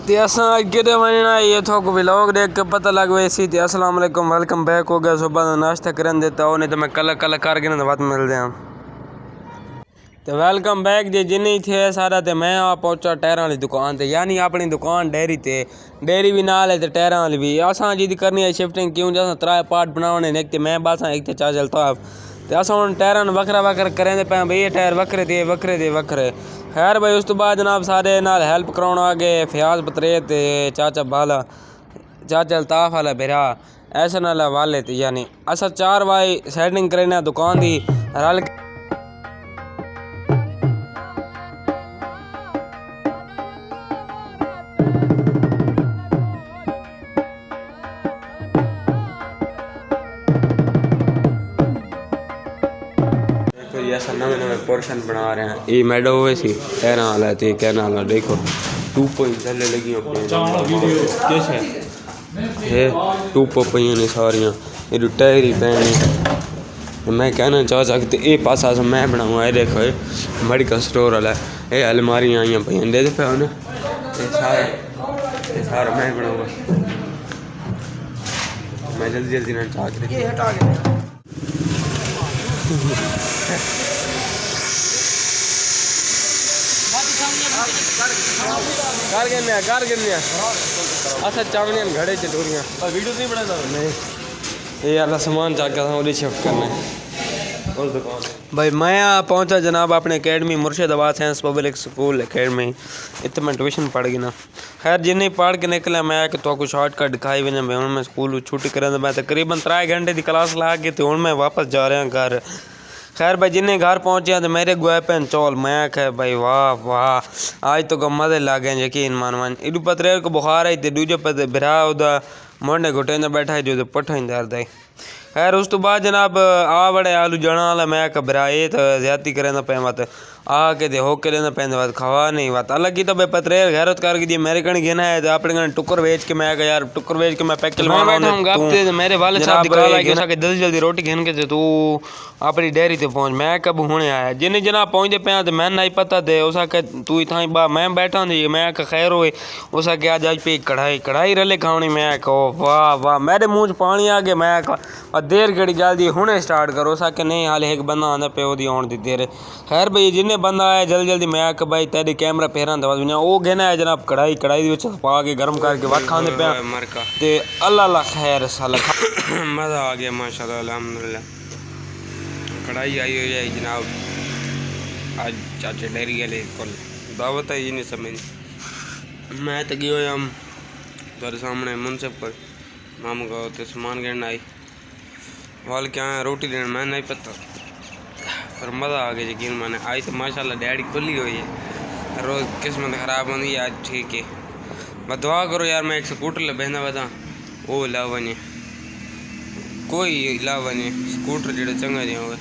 ते असां अगे वञना ये थोक व्लॉग देख के पता लग वैसी ते अस्सलाम वालेकुम वेलकम बैक हो गया सुबह का नाश्ता करन देता हो नहीं तो मैं कल कर के बात मिलते हैं तो वेलकम बैक जे जिन्हें थे सारा ते मैं आ पहुंचा टायरां वाली दुकान ते यानी अपनी दुकान डेयरी भी नाल है ते टायरां वाली भी असां जिद करनी है शिफ्टिंग क्यों जैसा 3 पार्ट बनाने एक ते मैं बस एक ते चा चलता ते असां हुण टायरां वक्रा करें पे भाई ये टायर वक्रे खैर भाई उस तो बाद जनाब सारे नाल हेल्प कराने आ गए फयाज पतरे ते चाचा बाला चाचा अल्ताफ वाला बिरा ऐसा नाल वाले ते यानी असा 4 भाई सेटिंग करना दुकान दी रल ऐसा नवे पोर्शन बना रहे हैं ये मैडो हुए सी टायरा वाला ते कहना वाला देखो 2 पॉइंट थले लगी कैसे है 2 पॉइंट ने सारियां ये टायर ही पैने मैं कहना चाह सकते ये पासा मैं बनाऊंगा ये देखो मेडिकल स्टोर वाला ये अलमारियां आईयां पईयां दे पे उन्हें ये सारा मैं बनाऊंगा मैं जल्दी ना चाह के ये हटा के कर गए अच्छा चावनियां घड़े चटोरियां वीडियो नहीं बनाता नहीं ये वाला सामान जाकर शिफ्ट करना है और दुकान भाई मैं पहुंचा जनाब अपने academy Murshidabad science public school academy इतने मैं ट्यूशन पढ़ गई ना खैर जिन्हें पढ़ के निकला मैं कि तो कुछ शॉर्टकट दिखाई भी नहीं हूँ मैं स्कूल छुट्टी करें मैं तकरीबन 3 घंटे की क्लास ला के तो हूँ मैं वापस जा रहा घर खैर भाई जिन्हें घर पहुंचे तो मेरे गुए पेन चौल मैं कह भाई वाह आज तो मजे ला गए यकीन मान इडू पतरेर को बुखार आई तो दूजे पत बिरा उदा मोड़ने घुटे ने बैठा जो पट्ठा ही दर्द है खैर उस तो बाद जनाब आ बड़े आलू जना वाला मैं कह बिरा ये तो ज्यादा करें पे मत आके दे होके लेना पैंदे बात खवा नहीं बात अलग की तो भाई पतरेर गैरत कर दी मेरे कण गिना है तो अपने कण टुकर बेच के मैं यार टुकर बेच के मैं पैक करवाऊंगा मेरे वाले साहब निकाला कि सके जल्दी रोटी घेन के तू अपनी डेयरी ते पहुंच मैं कब होने आया जिन्हें जनाब पहुंचते पे तो मैं नहीं पता थे उस तू इतना ही बा मैं बैठा नहीं मैं खैर होए उस आज आज पे कढ़ाई रले खावनी मैं कहो वाह मेरे मुँह पानी आ गया मैं देर घड़ी जल्दी हुने स्टार्ट करो सके नहीं हाल एक बंदा आंदा पे ओदी आउण दी देर खैर भाई जिन्हें बंदा आया जल्दी मैं आख भाई तेरे कैमरा फेरा दवा वो कहना है जनाब कढ़ाई पा के गर्म करके वक्त खाने पे ते अल्लाह खैर साला मज़ा आ गया माशाल्लाह अल्हम्दुलिल्लाह कढ़ाई आई हुई है जनाब आज चाचा डेयरी वाले को दावत है ये नहीं समझ मैं तो गयो हम तेरे सामने मुनसिफ पर मामू का तो सामान गिरना आई वाल क्या है रोटी देना मैं नहीं पता पर मज़ा आ गया यकीन माने आज तो माशाल्लाह डैडी खुली हुई है रोज़ किस्मत ख़राब होती है आज ठीक है बस दुआ करो यार मैं एक स्कूटर ले बहना बता वो ला बने कोई ला बने स्कूटर जो चंगा दिया हुआ